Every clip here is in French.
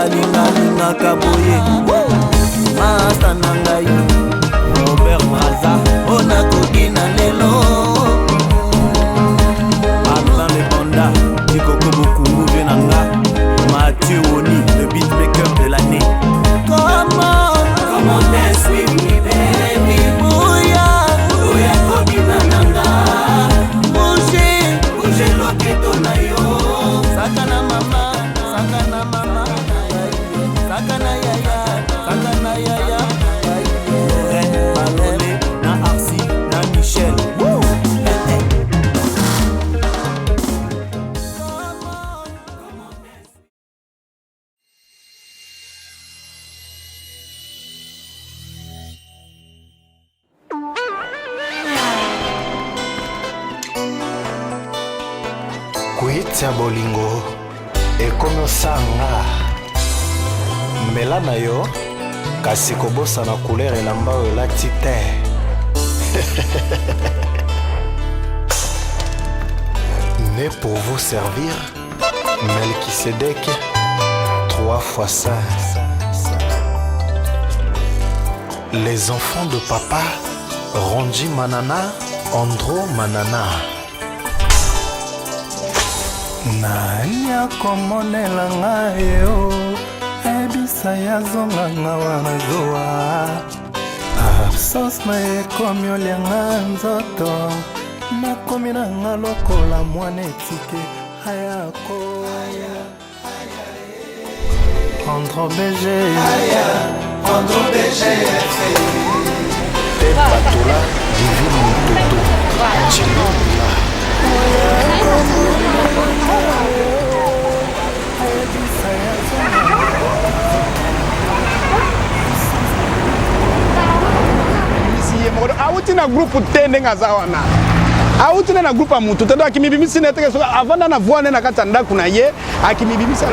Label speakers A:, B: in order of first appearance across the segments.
A: linga kaboye Masta nangai Robert Braza Ona kokina lelo Alban Leponda Dikoko Bokungu Venanga Mathieu Oni le beatmaker de l'année. Comment t'es-tu baby Bouya Kobina nanga Bouger loketo na yo Sakana mama Sakana yaya Ren Balole na Arsi na Michel
B: Kuitia bolingo ekomi osanga mbela na yo kasi kobosa na couleur elamba oyo elati te né pour vous servir Melchisedec 3 fois saint. Les enfants de papa Ronji Manana Andro Manana. Nani akomonela ngayo ebisa ya zonga ngawa na zoa absos na ekomi olianga nzoto nakomi na nga lokola mwana etike ayako Andro BG te patula divine mtoto chilomila
C: Auti na groupe tende ngaza wana auti na groupe ya mutu tado akimibimisi na teke so avanda na voix na kati ndako na ye akimibimisi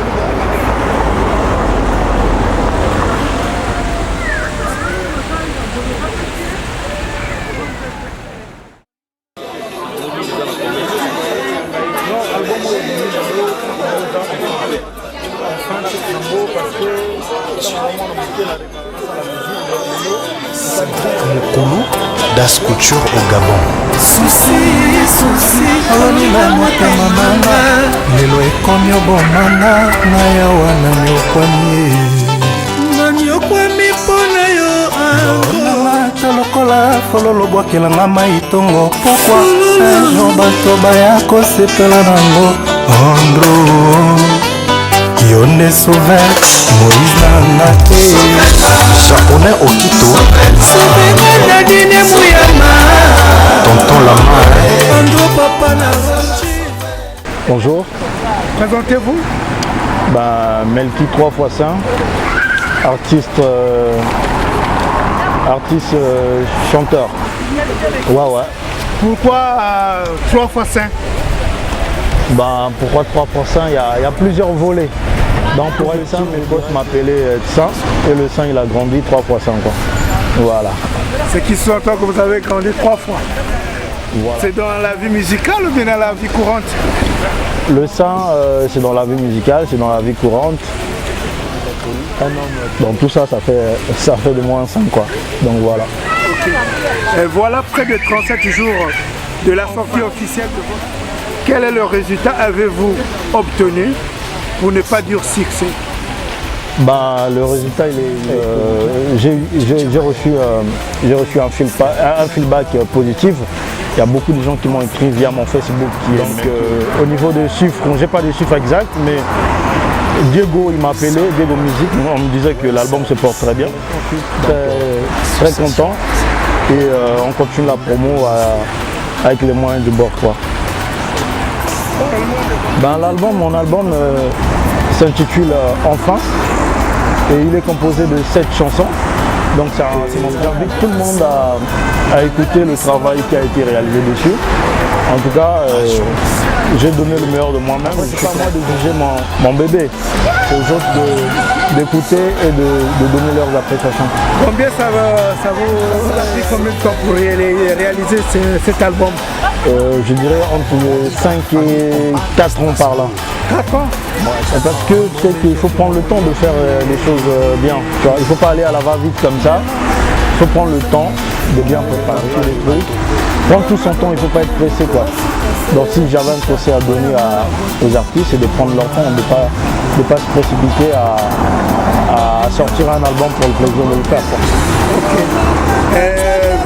C: Mukulu Das Couture au Gabon.
D: Souci, olonila motema mama lelo ekomi obomana na yo wana nyokwami mpona yo ango lokola fololo bwakelanga maitongo pokwa ejo bato baya kosepela nango Andro yo nde sauver Moïse nanga te
B: Japonais Okito
D: Nadine Mouyama
B: Tonton Lama
D: Andro papa na
E: Bonjour.
C: Présentez-vous.
E: Melki 3 fois saint, artiste chanteur. Ouais.
C: Pourquoi 3 fois saint?
E: Pourquoi 3 fois saint? Il y a plusieurs volets. Donc pour être saint, mes potes m'appelaient saint et le saint il a grandi 3 fois saint quoi. Voilà.
C: C'est qui sont toi que vous avez grandi 3 fois. Voilà. C'est dans la vie musicale ou bien dans la vie courante?
E: Le saint c'est dans la vie musicale, c'est dans la vie courante. Donc tout ça fait de moi un saint quoi. Donc voilà.
C: Okay. Et voilà près de 37 jours de la sortie officielle de votre... Quel est le résultat avez-vous obtenu pour ne pas dire succès?
E: Le résultat il est j'ai reçu un feedback positif. Il y a beaucoup de gens qui m'ont écrit via mon Facebook. Donc au niveau des chiffres, j'ai pas des chiffres exacts, mais Diego il m'a appelé, Diego Musique, on me disait que l'album se porte très bien. Très content. Et on continue la promo avec les moyens du bord quoi. Mon album s'intitule Enfin et il est composé de 7 chansons. Donc j'invite tout le monde à écouter le travail qui a été réalisé dessus. En tout cas, j'ai donné le meilleur de moi-même. C'est pas à moi de juger mon bébé. C'est aux autres d'écouter et de donner leurs appréciations.
C: Combien ça vous a pris combien de temps pour réaliser cet album?
E: Je dirais entre 5 et 4 ans par là.
C: 4 ans?
E: Ouais, parce que tu sais qu'il faut prendre le temps de faire les choses bien. Tu vois, il ne faut pas aller à la va-vite comme ça. Il faut prendre le temps de bien préparer les trucs. Prendre tout son temps, il ne faut pas être pressé quoi. Donc si j'avais un conseil à donner aux artistes, c'est de prendre leur temps, de pas se précipiter à sortir un album pour le plaisir de le faire. Quoi.
C: Ok.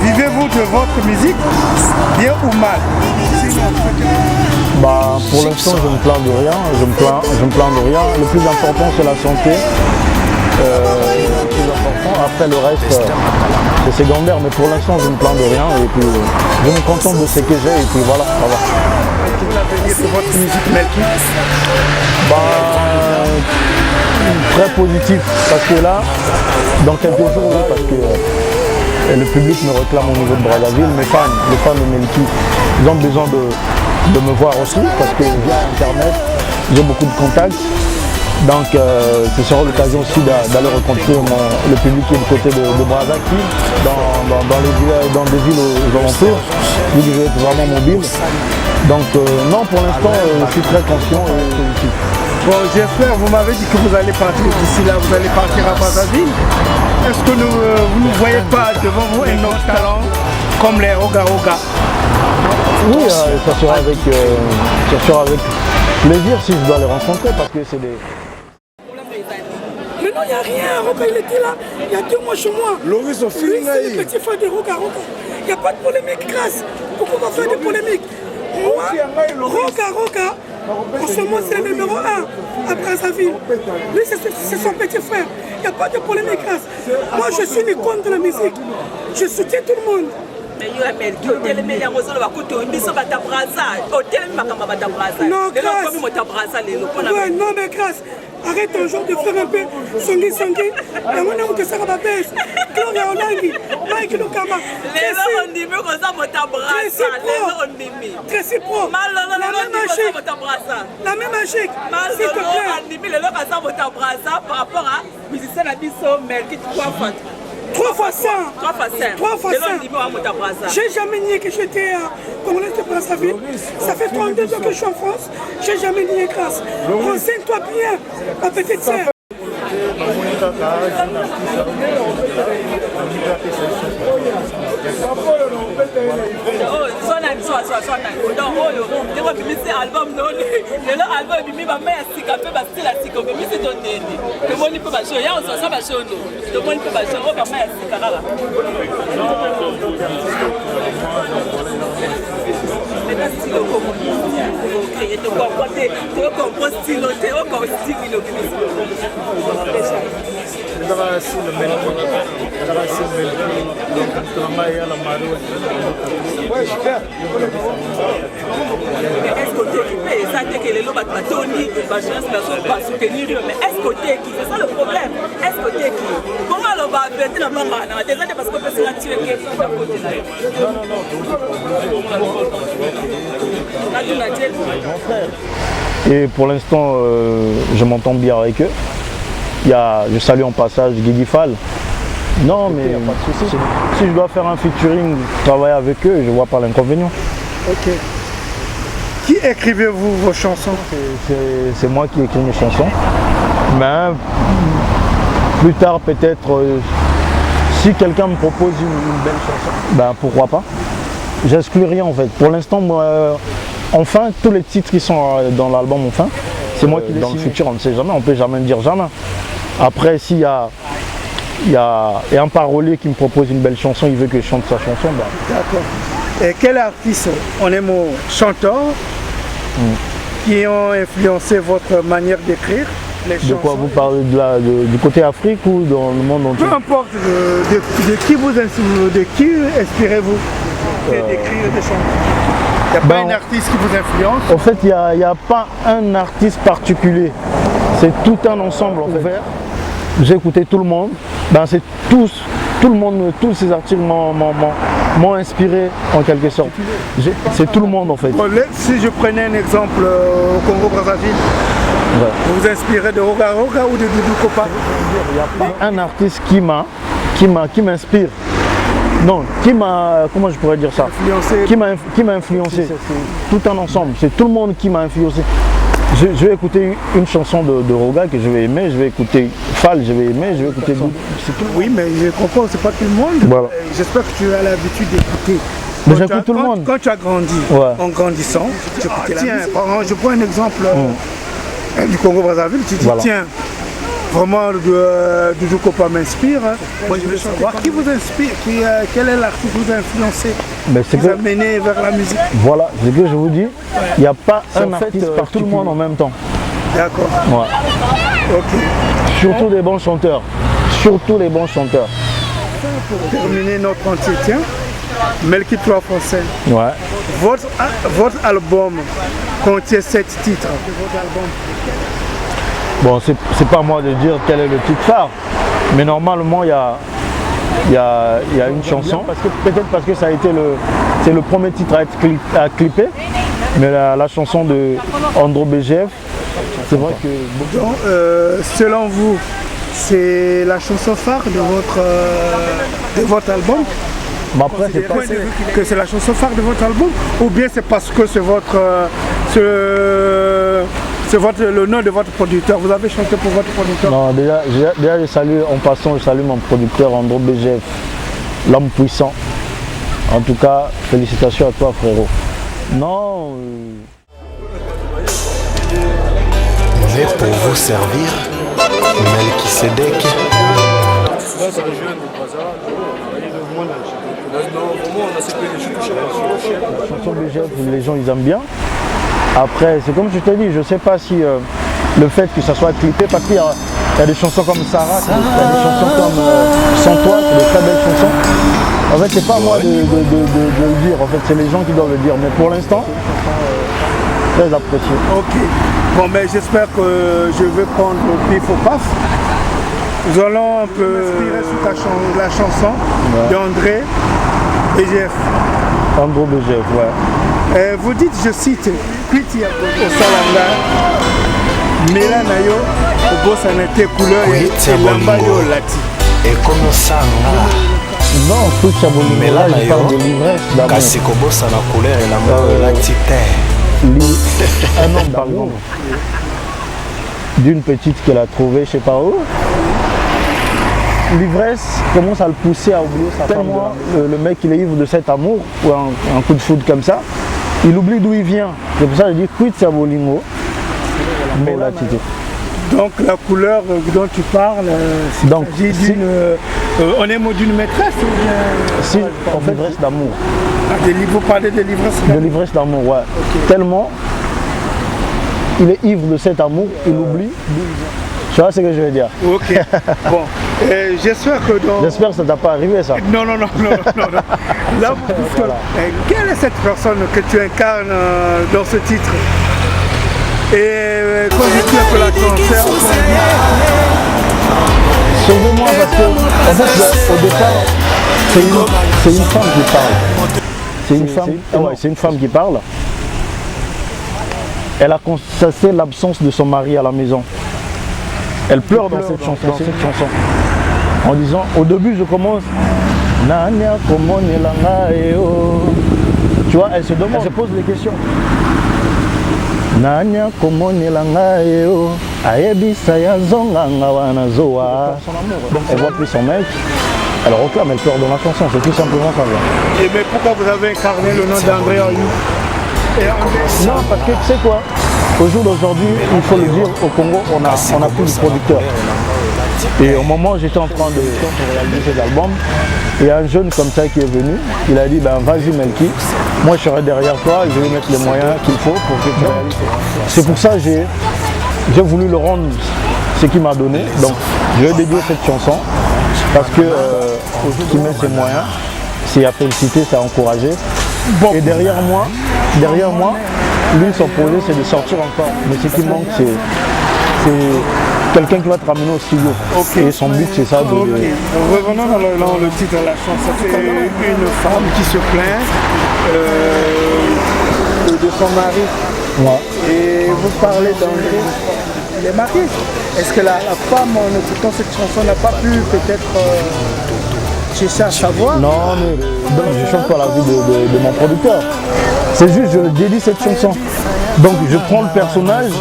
C: Vivez-vous de votre musique, bien ou mal?
E: Bah, pour l'instant, je me plains de rien. Je me plains de rien. Le plus important, c'est la santé. Le plus important. Après, le reste, c'est secondaire. Mais pour l'instant, je me plains de rien. Et puis, je me contente de ce que j'ai. Et puis voilà, ça va.
C: Est-ce que vous l'appeliez sur votre musique, Melky?
E: Bah, très positif. Parce que là, dans quelques jours, oui, parce que le public me réclame au niveau de Brazzaville. Mes fans, les fans de Melky, ils ont besoin de me voir aussi parce que via internet j'ai beaucoup de contacts, donc ce sera l'occasion aussi d'aller rencontrer le public qui est du côté de Brazzaville dans des villes aux alentours, vu que je vais être vraiment mobile. Donc non, pour l'instant je suis très conscient et positif.
C: Bon, j'espère, vous m'avez dit que vous allez partir d'ici là, vous allez partir à Brazzaville. Est-ce que vous ne voyez pas devant vous un autre talent comme les Roga Roga?
E: Oui, ça sera avec plaisir si je dois les rencontrer parce que c'est des...
F: Mais non, il n'y a rien. Roga, il était là il y a 2 mois chez moi. Lui, c'est le petit frère de Roga Roga. Il n'y a pas de polémique, grâce. Pourquoi on va faire des polémiques? Moi, Roga Roga, en ce moment, c'est le numéro 1 à Brazzaville. Lui, c'est son petit frère. Il n'y a pas de polémique, grâce. Moi, je suis l'icône de la musique. Je soutiens tout le monde.
G: Mais il y a des gens qui ont des choses qui sont
F: non, mais grâce. Arrête un jour de faire un peu songi. Et on a que ça va baisser. Gloria Olandi, Mike Lukama.
G: Les gens ont dit que ça va t'abrasser.
F: Tracy Pro. La même magique. S'il te plaît.
G: Les gens ça va t'abrasser par rapport à musicien Abisso Melky 3 fois.
F: 3 fois 100.
G: 3 fois 5.
F: 3 fois 100. J'ai jamais nié que j'étais congolais de Brazzaville. Ça fait 32 ans que je suis en France. J'ai jamais nié grâce. Renseigne-toi bien, ma petite sœur.
G: Est-ce que ça que les lots Tony, va soutenir, mais est-ce que c'est ça le problème? Est-ce que comment on va faire la maman parce qu'on peut se la tuer
E: Et pour l'instant, je m'entends bien avec eux. Je salue en passage Guigui Fall. Non, mais si je dois faire un featuring, travailler avec eux, je ne vois pas l'inconvénient.
C: Ok. Qui écrivez-vous vos chansons?
E: C'est moi qui écris mes chansons. Mais plus tard, peut-être, si quelqu'un me propose une belle chanson, ben pourquoi pas. J'exclus rien en fait. Pour l'instant, moi, enfin, tous les titres qui sont dans l'album, enfin, c'est moi qui dans le futur, on ne sait jamais, on ne peut jamais dire jamais. Après, s'il y a un parolier qui me propose une belle chanson, il veut que je chante sa chanson, ben...
C: D'accord. Et quel artiste, on aime aux chanteurs, qui ont influencé votre manière d'écrire les chansons?
E: De quoi vous parlez du côté Afrique ou dans le monde entier?
C: Peu importe, de qui inspirez-vous d'écrire des chansons? Il n'y a pas un artiste qui vous influence?
E: En fait, il n'y a pas un artiste particulier. C'est tout un ensemble en fait. J'ai écouté tout le monde. Ben, c'est tout le monde, tous ces articles m'ont inspiré en quelque sorte. C'est tout le monde en fait.
C: Si je prenais un exemple au Congo-Brazzaville, vous vous inspirez de Roga Roga ou de Doudou Kopa?
E: Il n'y a pas un artiste qui m'inspire. Non, qui m'a, comment je pourrais dire ça?
C: Influencé.
E: Qui m'a influencé? Tout un ensemble, c'est tout le monde qui m'a influencé. Je vais écouter une chanson de Roga que je vais aimer, je vais écouter Fall, je vais aimer, je vais écouter...
C: Oui, mais je comprends, c'est pas tout le monde.
E: Voilà.
C: J'espère que tu as l'habitude d'écouter.
E: Mais j'écoute tout le monde.
C: Quand tu as grandi, en grandissant, tu écoutais la musique. Je prends un exemple du Congo-Brazzaville, tu dis tiens, vraiment du Joukopa m'inspire. Moi je veux savoir qui vous inspire, quel est l'artiste qui vous a influencé, qui vous a mené vers la musique.
E: Voilà, c'est que je vous dis, il n'y a pas un artiste par tout le monde en même temps.
C: D'accord.
E: Ouais.
C: Ok.
E: Surtout des bons chanteurs. Surtout les bons chanteurs.
C: Pour terminer notre entretien, Melky Trois Français.
E: Ouais.
C: Votre album contient 7 titres.
E: Bon, c'est pas à moi de dire quel est le titre phare, mais normalement il y a une chanson, peut-être parce que ça a été c'est le premier titre à être clippé, mais la chanson de Andro BGF, c'est vrai que...
C: Donc, selon vous, c'est la chanson phare de votre album?
E: Mais après, c'est pas
C: que c'est la chanson phare de votre album, ou bien c'est parce que c'est le nom de votre producteur, vous avez chanté pour votre producteur?
E: Non, déjà je salue, en passant, je salue mon producteur Andro BGF, l'homme puissant. En tout cas, félicitations à toi frérot. Non.
H: On est pour vous servir, Melchisedec.
E: La chanson BGF, les gens ils aiment bien. Après, c'est comme je te dis, je ne sais pas si le fait que ça soit clippé, parce qu'il y a des chansons comme Sarah, il y a des chansons comme Sans toi, c'est de très belles chansons. En fait, c'est pas à moi de le dire, en fait, c'est les gens qui doivent le dire. Mais pour l'instant, très apprécié.
C: Ok. Bon, mais j'espère que je vais prendre le pif au paf. Nous allons un peu inspirer sur la chanson d'André BGF.
E: Andro BGF, ouais.
C: Vous dites, je cite, Kwiti au Salanga, Mela Nayo, au Bossanete couleur et Lambayo Lati.
H: Et comme ça,
E: non, Kwiti à Bolivie, là, je parle de l'ivresse d'amour.
H: Kasiko Bossana couleur et Lambayo Lati.
E: Un homme d'amour d'une petite qu'elle a trouvée, je sais pas où. L'ivresse commence à le pousser à oublier sa femme. Tellement le mec il est ivre de cet amour ou un coup de foudre comme ça, il oublie d'où il vient. C'est pour ça que je dis quid c'est bolingo. Mais là tu dis.
C: Donc la couleur dont tu parles, c'est d'une on est mot d'une maîtresse ou bien
E: si, en fait, l'ivresse d'amour.
C: Vous parlez de l'ivresse
E: d'amour? De l'ivresse d'amour, ouais. Okay. Tellement il est ivre de cet amour, il oublie. Tu vois ce que je veux dire?
C: Ok. Bon, j'espère que dans...
E: J'espère que ça t'a pas arrivé ça.
C: Non. Là, voilà. Quelle est cette personne que tu incarnes dans ce titre? Et quand je dis un peu la cancer,
E: sauvez-moi parce que en fait, au départ, c'est une femme qui parle. C'est une femme qui parle. Elle a constaté l'absence de son mari à la maison. Elle pleure dans cette chanson, en disant, au début je commence, tu vois, elle se demande, elle se pose des questions. Donc elle voit plus son mec, elle reclame, elle pleure dans la chanson, c'est tout simplement ça.
C: Et mais pourquoi vous avez incarné le nom d'André Ayou?
E: Non, parce que tu sais quoi, au jour d'aujourd'hui, il faut le dire, au Congo, on a plus de producteurs. Et au moment où j'étais en train de réaliser cet album, il y a un jeune comme ça qui est venu, il a dit, ben vas-y Melky, moi je serai derrière toi, je vais mettre les moyens qu'il faut pour que tu réalises. C'est pour ça que j'ai voulu le rendre ce qu'il m'a donné, donc je vais dédier cette chanson, parce que qui met ses moyens, c'est à féliciter, c'est à encourager. Bon. Et derrière moi, lui son projet c'est de sortir encore. Mais ce qui manque c'est quelqu'un qui va te ramener au studio. Okay. Et son but c'est ça de...
C: Okay. Revenons dans le titre de la chanson. C'est une femme qui se plaint de son mari. Ouais. Et vous parlez d'André, il est marié. Est-ce que la femme en écoutant cette chanson n'a pas pu peut-être chercher à savoir.
E: Non, mais je ne chante pas la vie de mon producteur. C'est juste, je dédie cette chanson. Donc je prends le personnage,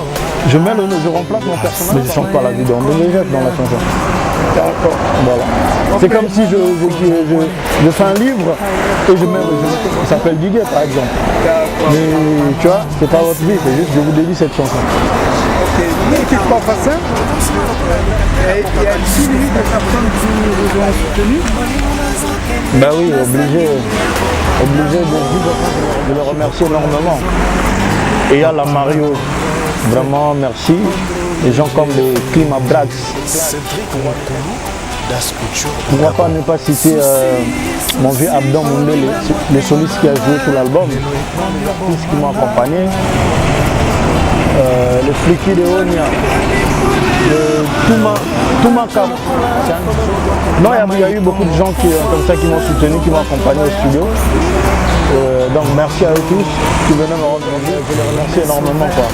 E: je remplace mon personnage, mais je ne chante pas la vie d'André Lévesque dans la chanson.
C: D'accord.
E: Voilà. C'est comme si je fais un livre et il s'appelle Guiguet par exemple. Mais tu vois, c'est pas votre vie, c'est juste je vous dédie cette chanson.
C: Ok, mais qui croit pas ça? Il y a 10 minutes de personnes qui vous ont soutenu.
E: Ben oui, obligé de le remercier énormément. Et il y a la Mario, vraiment merci. Des gens comme les Clima Brax. Pourquoi pas ne pas citer mon vieux Abdon Moundé, le soliste qui a joué sur l'album, qui m'ont accompagné. Le Flicky de Onia, le Touma. Non, il y a eu beaucoup de gens comme ça qui m'ont soutenu, qui m'ont accompagné au studio. Donc merci à eux tous qui venaient me rendre visite. Je les remercie énormément. Quoi.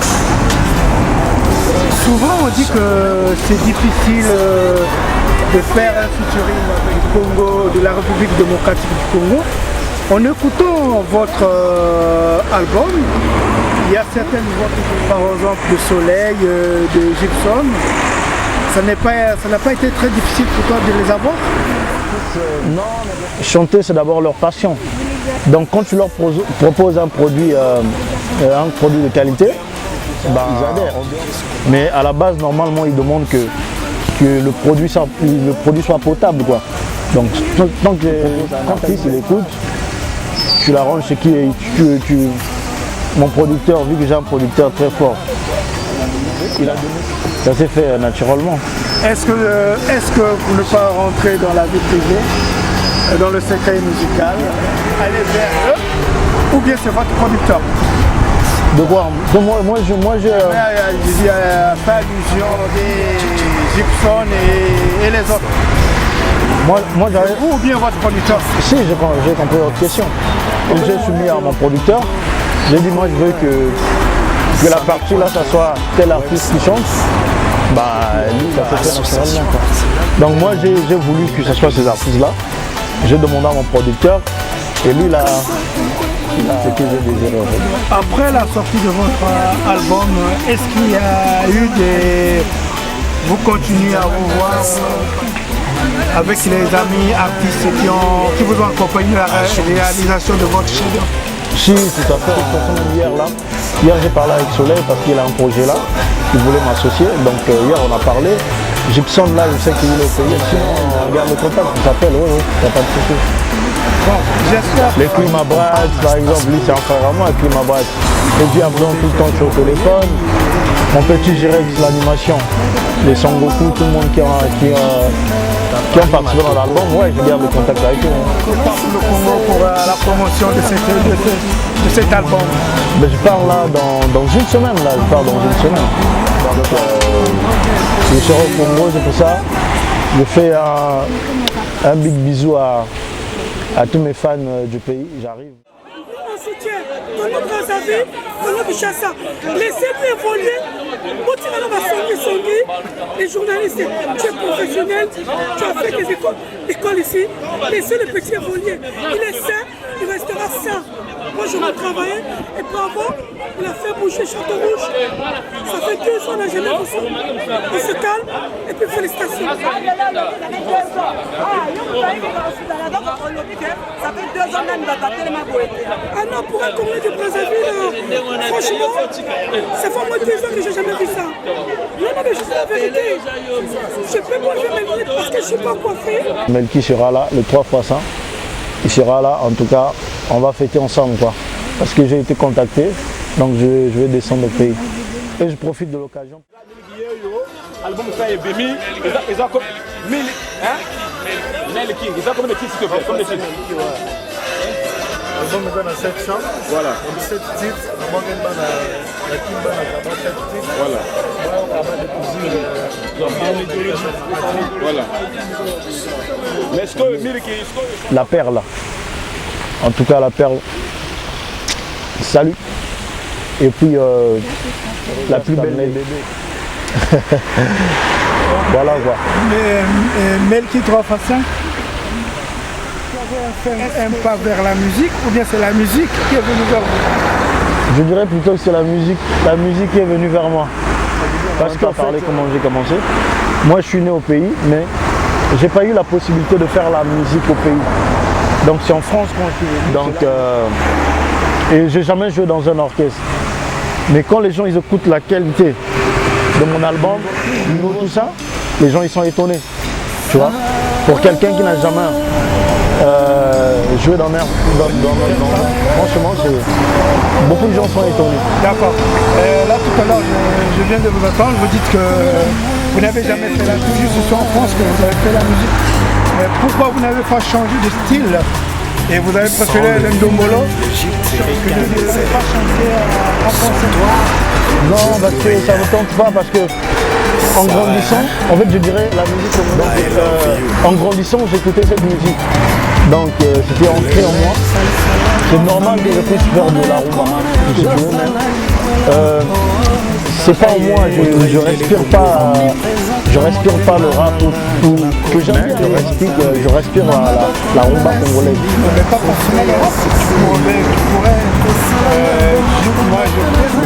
C: Souvent on dit que c'est difficile de faire un featuring avec le Congo, de la République démocratique du Congo. En écoutant votre album, il y a certaines voix, par exemple de Soleil, de Gibson. Ça n'a pas été très difficile pour toi de les avoir?
E: Non, chanter c'est d'abord leur passion. Donc quand tu leur proposes un produit de qualité, ils adhèrent. Mais à la base, normalement, ils demandent que le produit soit potable. Quoi. Donc tant que quand il écoute, tu l'arranges ce qui est. Mon producteur, vu que j'ai un producteur très fort, ça s'est fait naturellement.
C: Est-ce que vous ne pas rentrer dans la vie privée, dans le secret musical, aller vers eux, ou bien c'est votre producteur?
E: De quoi? Moi je
C: dis pas allusion des Gibson et les autres.
E: Moi
C: vous ou bien votre producteur?
E: Si, j'ai compris votre question. Donc j'ai soumis à mon producteur. J'ai dit moi je veux que la partie là ça soit tel artiste qui chante. Lui ça se fait naturellement. Donc moi j'ai voulu que ce soit ces artistes là. J'ai demandé à mon producteur et lui là. Ce que j'ai désiré.
C: Après la sortie de votre album, est-ce qu'il y a eu des... Vous continuez à vous voir avec les amis artistes qui vous ont accompagné à la réalisation de votre chef-d'œuvre?
E: Si, tout à fait. De toute façon, hier j'ai parlé avec Soleil parce qu'il a un projet là, il voulait m'associer. Donc hier on a parlé. Gibson là, je sais qu'il est au pays. Sinon, on garde le contact, on s'appelle, oui, il n'y a pas de souci.
C: Bon, j'espère.
E: Les Clima Brax, par exemple, lui c'est un frère à moi, Clima Brax. Et puis Abdon tout le temps je suis au téléphone. Mon petit Jirex, l'animation. Les Sangoku, tout le monde qui ont participé dans l'album, ouais, je garde le contact avec eux.
C: Comment le Congo pour la promotion de cet album?
E: Ben, je pars là dans une semaine, Donc, je serai au Congo, c'est pour ça. Je fais un big bisou à tous mes fans du pays, j'arrive.
F: On soutient Tonton Brazzaville, Tonton Kinshasa. Laissez-lui évoluer. Les journalistes, tu es professionnel, tu as fait des écoles ici. Laissez le petit évoluer. Il est sain, il restera sain. Moi je vais travailler et puis avant, il a fait bouger Château Rouge. Ça fait 2 ans qu'on n'a jamais vu ça. Il se calme et puis félicitations.
G: Ça fait 2 ans
F: Ah non, pour un Congolais de Brazzaville, franchement, ça fait au moins 2 ans que je n'ai jamais vu ça. Non, mais je sais la vérité. Je peux pas faire mes lunettes parce que je ne suis pas coiffé.
E: Melky sera là, le 3x100. Il sera là, en tout cas, on va fêter ensemble quoi. Parce que j'ai été contacté, donc je vais descendre au pays. Et je profite de l'occasion.
I: Album ça est bémi, ils ont comme 1000, hein? Melky, ils ont comme des titres s'il te plaît, comme des titres.
B: L'album est dans 7 chants,
I: voilà.
B: 7 titres, la Kimba n'a pas 7 titres.
I: Voilà. Voilà. Mais est-ce que Melky,
E: la perle, en tout cas la perle, salut. Et puis la plus belle bébé.
C: Voilà quoi. Melky 3x5. un pas vers la musique ou bien c'est la musique qui est venue vers vous?
E: Je dirais plutôt que c'est la musique qui est venue vers moi. Parce qu'en fait, comment j'ai commencé. Moi je suis né au pays, mais j'ai pas eu la possibilité de faire la musique au pays. Donc c'est en France quand je suis venu. Donc, et j'ai jamais joué dans un orchestre. Mais quand les gens ils écoutent la qualité de mon album, tout ça, les gens ils sont étonnés. Tu vois, pour quelqu'un qui n'a jamais joué dans franchement, beaucoup de gens sont étonnés.
C: D'accord. Là tout à l'heure, je viens de vous entendre, vous dites que vous n'avez jamais fait la musique, juste ici en France que vous avez fait la musique. Mais pourquoi vous n'avez pas changé de style et vous avez préféré l'Ndombolo que vous n'avez pas chanté en français?
E: Non, parce que ça ne tente pas, parce que en grandissant, en fait je dirais la musique, en grandissant j'écoutais cette musique. Donc c'était ancré en moi. C'est normal que je puisse faire de la rumba, si tu veux même. C'est pas en moi, je respire pas le rap ou que j'aime, je respire la rumba congolaise.
C: Mais pas forcément le rap, moi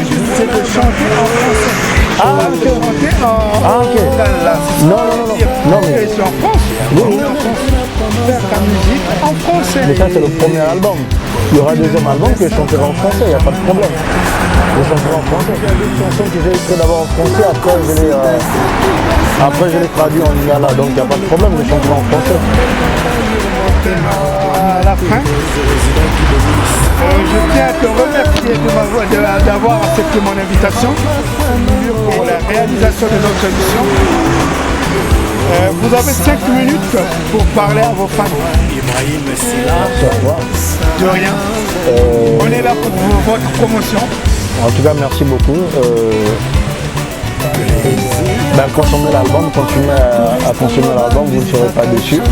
C: je sais de chanter en français.
E: Ok. Non, mais
C: je suis en France. Oui. Faire ta musique en français.
E: Mais ça c'est le premier album. Il y aura un deuxième album que je chanterai en français, il n'y a pas de problème. Je chanterai en français. Il y a des chansons que j'ai écrites d'abord en français, après je les traduis en lingala, donc il n'y a pas de problème, je chanterai en français.
C: À la fin, je tiens à te remercier d'avoir accepté mon invitation pour la réalisation de notre émission. Vous avez 5 minutes pour parler à vos fans. De rien. On est là pour votre promotion.
E: En tout cas, merci beaucoup. Consommez l'album, continuez à consommer l'album, vous ne serez pas déçus.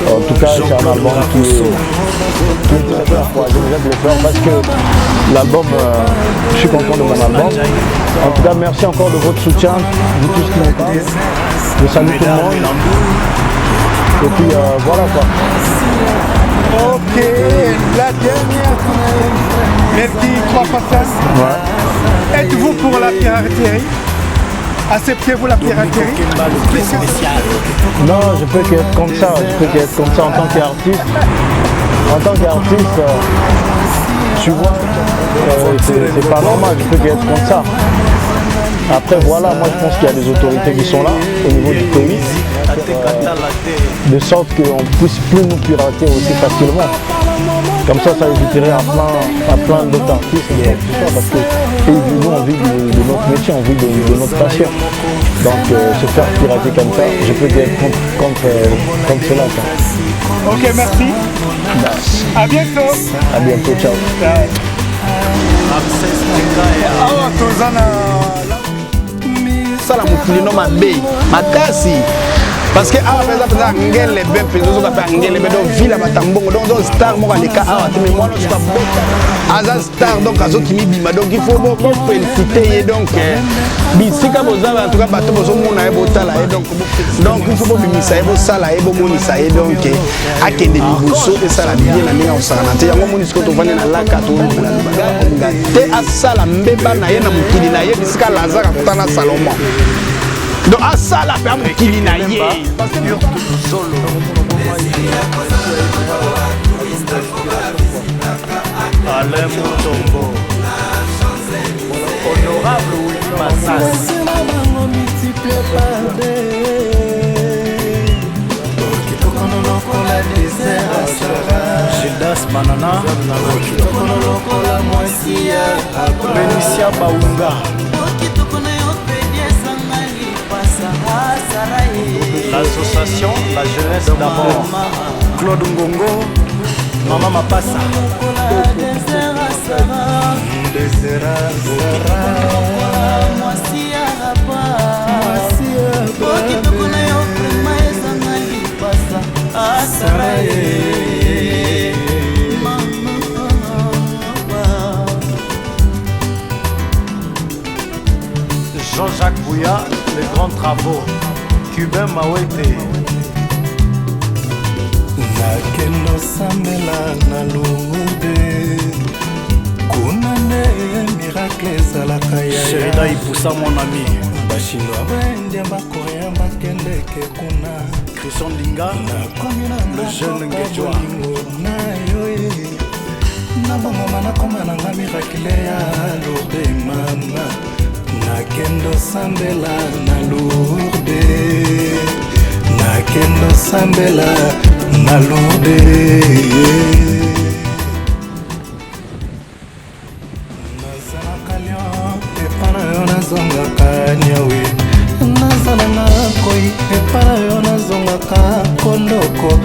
E: En tout cas, c'est un album qui est très bien. J'aime le faire parce que l'album, je suis content de mon album. En tout cas, merci encore de votre soutien, de tout ce qui nous parle. Je salue tout le monde. Et puis voilà quoi.
C: Ok, la dernière. Merci, 3 passages. Ouais. Êtes-vous pour la piraterie? Acceptez-vous la piraterie?
E: Non, je peux qu'être comme ça. En tant qu'artiste. Tu vois, c'est pas normal, je peux qu'être comme ça. Après voilà, moi je pense qu'il y a des autorités qui sont là au niveau du pays, de sorte qu'on ne puisse plus nous pirater aussi facilement. Comme ça éviterait à plein d'autres artistes de tout ça, parce que nous on vit de notre métier, on vit de notre passion. Donc se faire pirater comme ça, je peux être contre cela.
C: Ok, merci. À bientôt.
E: À bientôt, ciao.
J: sala mokili no mabe makasi parce que awa par exemple ngele be pe zo ka ngele be do villa batambongo donc star mo aleka awa te mais moi no sta bota aza star donc azoki mi bima donc il faut bon féliciter donc bisika bozaba en tout cas bato bozo mona e botala e donc il faut bimisa e bo sala e bo monisa e donc akende liboso e sala bien na ndinga osana te yango moni siko to vane na laka to na te asala mbeba na ye na mokili na ye bisika lazara kutana Salomon donc asala pe mokili na ye solo
A: Alain Moutombo honorable Willy Massas Gildas Banana Benicia Baunga l'association La Jeunesse d'Amour Claude Ngongo Maman Mapassa Jean-Jacques Bouya, les grands travaux Cubain Mawete
B: nakendo sambela na Lourde kuna nde miracle ezalaka
A: Sherida Ipusa mon ami
B: bachinois baindia bakorea bakendeke kuna
A: Christian Linga
B: nakomi na
A: le jeune Ngejwa
B: na yo na bongoma nakoma nanga miracle ya Lourde mama nakendo sambela na Lourde nakendo sambela na Lourde